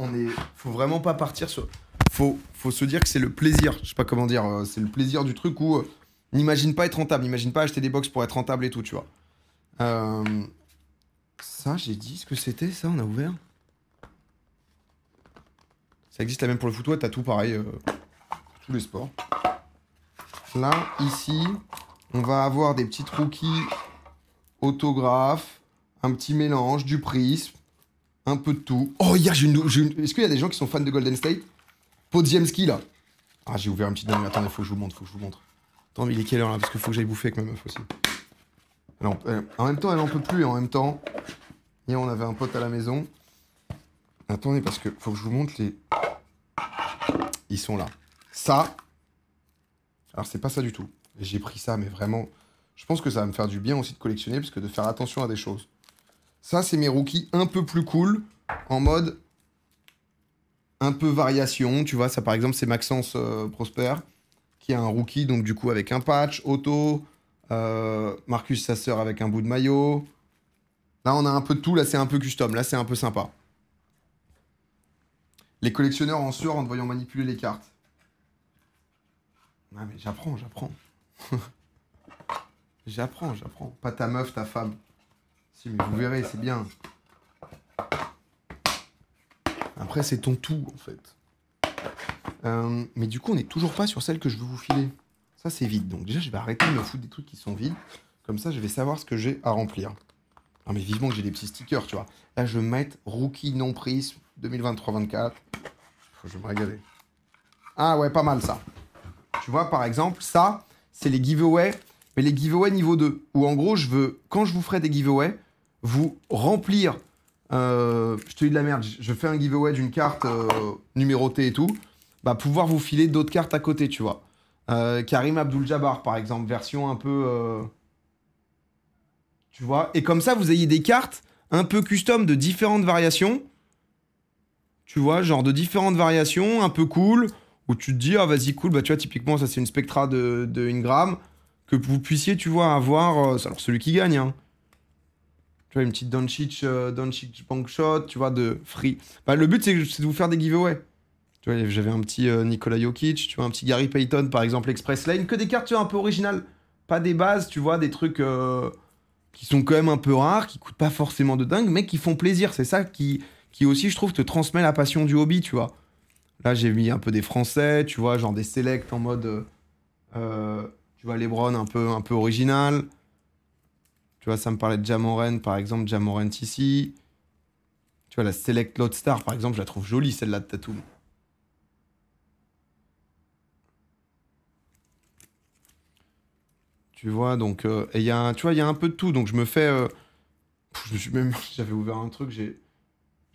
Faut vraiment pas partir sur... Faut se dire que c'est le plaisir. Je sais pas comment dire. C'est le plaisir du truc où... n'imagine pas être rentable. N'imagine pas acheter des box pour être rentable et tout, tu vois. Ça, j'ai dit ce que c'était, ça, on a ouvert. Ça existe là même pour le foot, ouais, t'as tout pareil. Tous les sports. Là, ici, on va avoir des petites rookies autographes, un petit mélange, du prisme, un peu de tout. Oh, hier, est-ce qu'il y a des gens qui sont fans de Golden State? Podziemski, là. Ah, j'ai ouvert un petit dingue. Attendez, faut que je vous montre, Attends, mais il est quelle heure, là? Parce qu'il faut que j'aille bouffer avec ma meuf aussi. En même temps, elle en peut plus, et en même temps... Hier, on avait un pote à la maison. Attendez, parce que faut que je vous montre les... Ils sont là. Ça... Alors, c'est pas ça du tout. J'ai pris ça, mais vraiment... Je pense que ça va me faire du bien aussi de collectionner, parce que de faire attention à des choses. Ça, c'est mes rookies un peu plus cool, en mode... un peu variation, tu vois. Ça, par exemple, c'est Maxence Prosper, qui a un rookie, donc du coup, avec un patch, auto... Marcus, sa sœur, avec un bout de maillot... Là, on a un peu de tout. Là, c'est un peu custom. Là, c'est un peu sympa. Les collectionneurs en sueur en te voyant manipuler les cartes. Ah, mais j'apprends. J'apprends. Pas ta meuf, ta femme. Si, mais vous verrez, c'est bien. Après, c'est ton tout, en fait. Mais du coup, on n'est toujours pas sur celle que je veux vous filer. Ça, c'est vide. Donc déjà, je vais arrêter de me foutre des trucs qui sont vides. Comme ça, je vais savoir ce que j'ai à remplir. Non mais vivement que j'ai des petits stickers, tu vois. Là, je vais mettre Rookie non prisme 2023-24. Je vais me régaler. Ah ouais, pas mal ça. Tu vois, par exemple, ça, c'est les giveaways. Mais les giveaways niveau 2. Où en gros, je veux, quand je vous ferai des giveaways, vous remplir... je te dis de la merde, je fais un giveaway d'une carte numérotée et tout. Bah, pouvoir vous filer d'autres cartes à côté, tu vois. Karim Abdul-Jabbar, par exemple, version un peu... Tu vois, et comme ça, vous ayez des cartes un peu custom de différentes variations. Tu vois, genre de différentes variations, un peu cool, où tu te dis, ah vas-y, cool, bah tu vois, typiquement, ça c'est une Spectra de Ingram, que vous puissiez, tu vois, avoir, alors celui qui gagne, hein. Tu vois, une petite Doncic bank shot, tu vois, de free. Bah, le but, c'est de vous faire des giveaways. Tu vois, j'avais un petit Nikola Jokic, tu vois, un petit Gary Payton, par exemple, Express Lane, que des cartes, tu vois, un peu originales. Pas des bases, tu vois, des trucs... qui sont quand même un peu rares, qui coûtent pas forcément de dingue, mais qui font plaisir. C'est ça qui aussi, je trouve, te transmet la passion du hobby, tu vois. Là, j'ai mis un peu des Français, tu vois, genre des selects en mode... tu vois, LeBron un peu original. Tu vois, ça me parlait de Jamoran, par exemple, Jamoran ici. Tu vois, la Select Lot Star, par exemple, je la trouve jolie, celle-là de Tatum. Tu vois, donc... et tu vois, il y a un peu de tout, donc je me fais... J'avais ouvert un truc, j'ai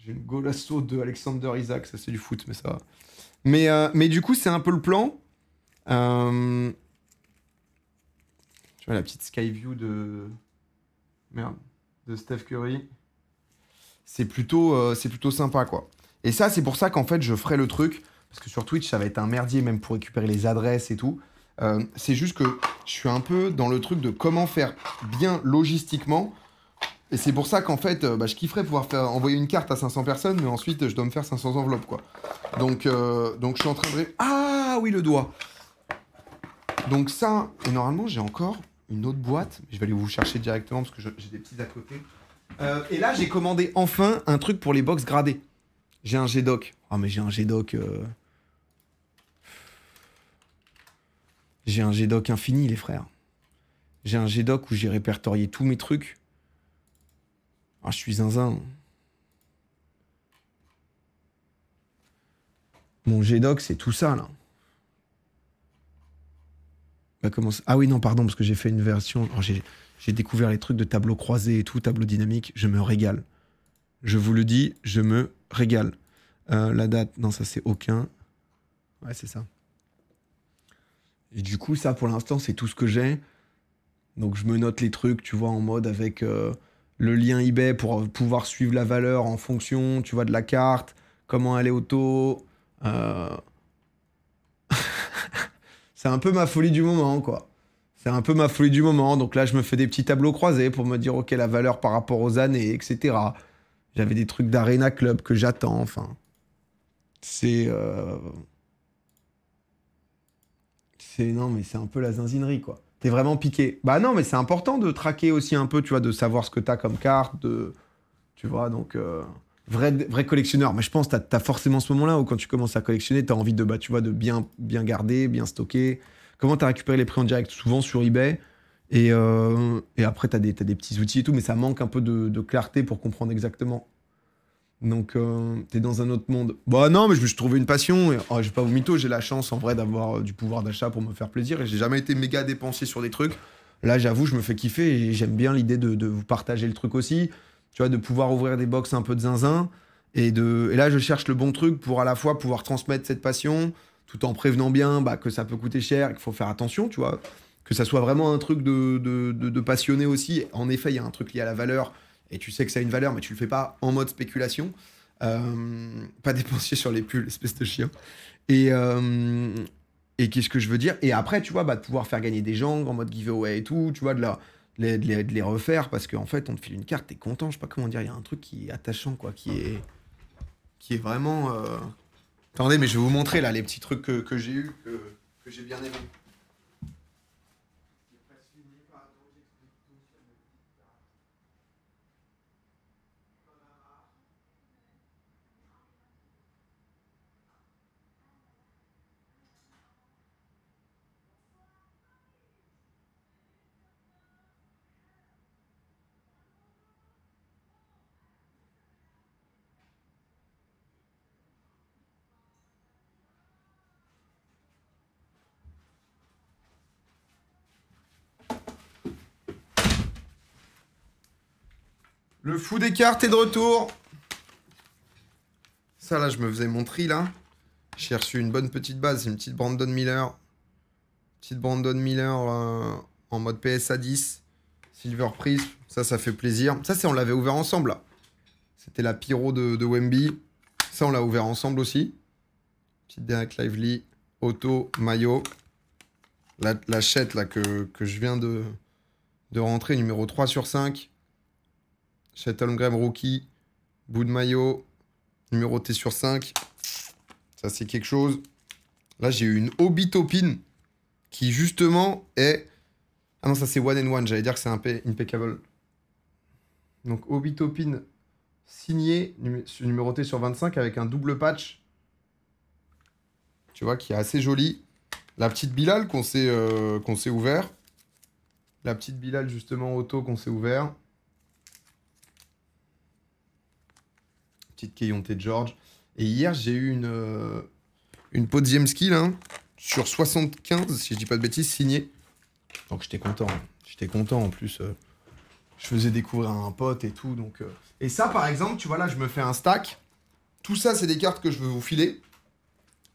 une Golasso de Alexander Isaac, ça c'est du foot, mais ça va. Mais du coup, c'est un peu le plan. Tu vois, la petite Skyview de... Merde. De Steph Curry. C'est plutôt sympa, quoi. Et ça, c'est pour ça qu'en fait, je ferai le truc. Parce que sur Twitch, ça va être un merdier, même pour récupérer les adresses et tout. C'est juste que je suis un peu dans le truc de comment faire bien logistiquement. Et c'est pour ça qu'en fait, je kifferais pouvoir envoyer une carte à 500 personnes, mais ensuite, je dois me faire 500 enveloppes, quoi. Donc je suis en train de... Ah oui, le doigt. Donc ça, et normalement, j'ai encore une autre boîte. Je vais aller vous chercher directement, parce que j'ai des petits à côté. Et là, j'ai commandé enfin un truc pour les box gradées. J'ai un G-Doc. Oh, mais j'ai un G-Doc... J'ai un G-Doc infini, les frères. J'ai un G-Doc où j'ai répertorié tous mes trucs. Ah, je suis zinzin. Mon G-Doc, c'est tout ça, là. Bah, ah oui, non, pardon, parce que j'ai fait une version... Oh, j'ai découvert les trucs de tableau croisé et tout, tableau dynamique. Je me régale. Je vous le dis, je me régale. La date, non, ça, c'est aucun. Ouais, c'est ça. Et du coup, ça, pour l'instant, c'est tout ce que j'ai. Donc, je me note les trucs, tu vois, en mode avec le lien eBay pour pouvoir suivre la valeur en fonction, tu vois, de la carte, comment elle est auto. C'est un peu ma folie du moment, quoi. C'est un peu ma folie du moment. Donc là, je me fais des petits tableaux croisés pour me dire, ok, la valeur par rapport aux années, etc. J'avais des trucs d'Arena Club que j'attends. Enfin, c'est. Non, mais c'est un peu la zinzinerie, quoi. T'es vraiment piqué. Bah non, mais c'est important de traquer aussi un peu, tu vois, de savoir ce que t'as comme carte, de. Tu vois, donc. Vrai collectionneur. Mais je pense que t'as forcément ce moment-là où quand tu commences à collectionner, t'as envie de, bah, tu vois, de bien garder, bien stocker. Comment t'as récupéré les prix en direct? Souvent sur eBay. Et après, t'as des petits outils et tout, mais ça manque un peu de clarté pour comprendre exactement. Donc, t'es dans un autre monde. Bah non, mais je me suis trouvé une passion. Et, oh, j'ai pas vous mytho, j'ai la chance en vrai d'avoir du pouvoir d'achat pour me faire plaisir. Et j'ai jamais été méga dépensier sur des trucs. Là, j'avoue, je me fais kiffer et j'aime bien l'idée de vous partager le truc aussi. Tu vois, de pouvoir ouvrir des box un peu de zinzin. Et là, je cherche le bon truc pour à la fois pouvoir transmettre cette passion, tout en prévenant bien bah, que ça peut coûter cher et qu'il faut faire attention, tu vois. Que ça soit vraiment un truc de passionné aussi. En effet, il y a un truc lié à la valeur et tu sais que ça a une valeur, mais tu le fais pas en mode spéculation. Pas dépensier sur les pulls, espèce de chien. Et, euh, et qu'est-ce que je veux dire? Et après, tu vois, bah, de pouvoir faire gagner des gens en mode giveaway et tout, tu vois, de les refaire parce qu'en fait, on te file une carte, t'es content, je sais pas comment dire, il y a un truc qui est attachant, quoi, qui est vraiment. Attendez, mais je vais vous montrer là les petits trucs que j'ai eu, que j'ai bien aimé. Le fou des cartes est de retour. Ça là, je me faisais mon tri là. J'ai reçu une bonne petite base, une petite Brandon Miller. Petite Brandon Miller en mode PSA 10. Silver Prism, ça fait plaisir. Ça, on l'avait ouvert ensemble là. C'était la Pyro de Wemby. Ça, on l'a ouvert ensemble aussi. Petite Derek Lively, Auto, Maillot. La chette là que je viens de rentrer, numéro 3 sur 5. Chet Holmgren Rookie, bout de maillot, numéroté sur 5. Ça, c'est quelque chose. Là, j'ai eu une Obitopin qui, justement, est... Ah non, ça, c'est One and One. J'allais dire que c'est impeccable. Donc, Obitopin signé, numéroté sur 25 avec un double patch. Tu vois, qui est assez joli. La petite Bilal qu'on s'est ouvert. La petite Bilal, justement, auto qu'on s'est ouvert. Petite Keyonté George. Et hier, j'ai eu une Podziemski, là, sur 75, si je dis pas de bêtises, signée. Donc j'étais content. J'étais content, en plus. Je faisais découvrir à un pote et tout, donc... Et ça, par exemple, tu vois, là, je me fais un stack. Tout ça, c'est des cartes que je veux vous filer.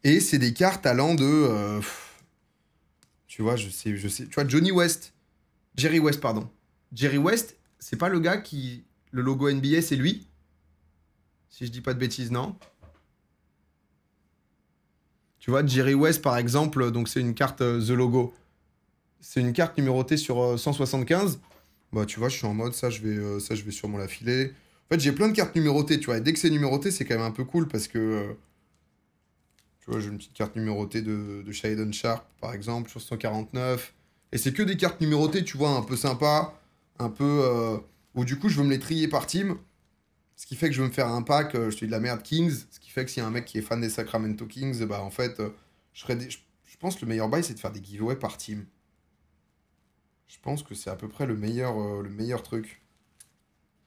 Et c'est des cartes allant de... tu vois, je sais... Tu vois, Johnny West. Jerry West, pardon. Jerry West, c'est pas le gars qui... Le logo NBA, c'est lui? Si je dis pas de bêtises, non? Tu vois, Jerry West, par exemple, donc c'est une carte The Logo. C'est une carte numérotée sur 175. Bah, tu vois, je suis en mode, ça, je vais sûrement la filer. En fait, j'ai plein de cartes numérotées, tu vois. Et dès que c'est numéroté, c'est quand même un peu cool parce que, tu vois, j'ai une petite carte numérotée de Shadon Sharp, par exemple, sur 149. Et c'est que des cartes numérotées, tu vois, un peu sympa, un peu... où du coup, je veux me les trier par team. Ce qui fait que je veux me faire un pack, je te dis de la merde, Kings. Ce qui fait que s'il y a un mec qui est fan des Sacramento Kings, bah en fait, je pense que le meilleur bail, c'est de faire des giveaways par team. Je pense que c'est à peu près le meilleur truc.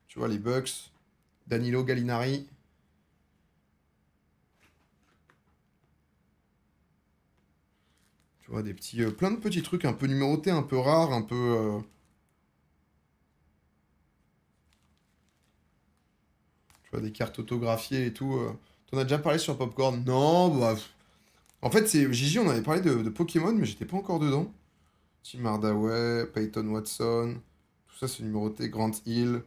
Tu vois, les Bucks, Danilo Gallinari. Tu vois, des petits, plein de petits trucs un peu numérotés, un peu rares, un peu... tu vois, des cartes autographiées et tout. T'en as déjà parlé sur Popcorn? Non, bah... En fait, c'est Gigi, on avait parlé de Pokémon, mais j'étais pas encore dedans. Tim Hardaway, Peyton Watson, tout ça c'est numéroté, Grant Hill,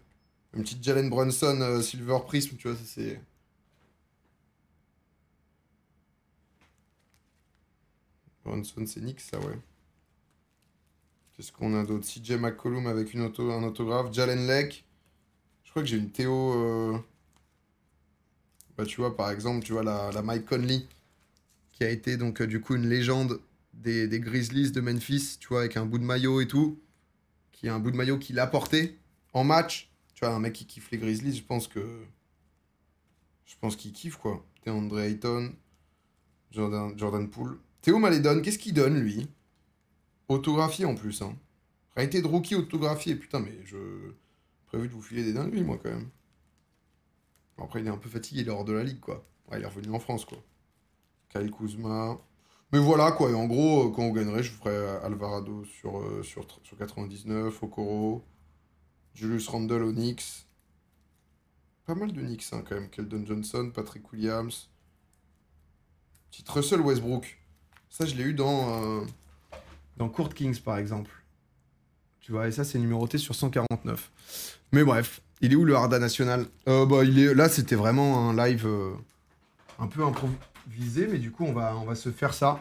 une petite Jalen Brunson Silver Prism, tu vois, ça c'est... Brunson c'est Nix, ça ouais. Qu'est-ce qu'on a d'autre? CJ McCollum avec un autographe. Jalen Lake. Je crois que j'ai une Théo... Bah, tu vois, par exemple, tu vois la Mike Conley, qui a été donc du coup une légende des Grizzlies de Memphis, tu vois, avec un bout de maillot et tout, qui est un bout de maillot qu'il a porté en match. Tu vois, un mec qui kiffe les Grizzlies, je pense qu'il kiffe, quoi. DeAndre Ayton, Jordan Poole. Théo Maledon, qu'est-ce qu'il donne, lui? Autographié en plus, hein. Rated de rookie autographié, putain, mais je... Prévu de vous filer des dingueries, moi, quand même. Bon, après, il est un peu fatigué, il est hors de la ligue, quoi. Ouais, il est revenu en France, quoi. Kyle Kuzma. Mais voilà, quoi. Et en gros, quand on gagnerait, je ferais Alvarado sur 99, Okoro, Julius Randle au Knicks. Pas mal de Knicks, hein, quand même. Keldon Johnson, Patrick Williams. Petite Russell Westbrook. Ça, je l'ai eu dans Court Kings, par exemple. Tu vois, et ça, c'est numéroté sur 149. Mais bref, il est où le Harda National? Bah, là, c'était vraiment un live un peu improvisé, mais du coup, on va se faire ça.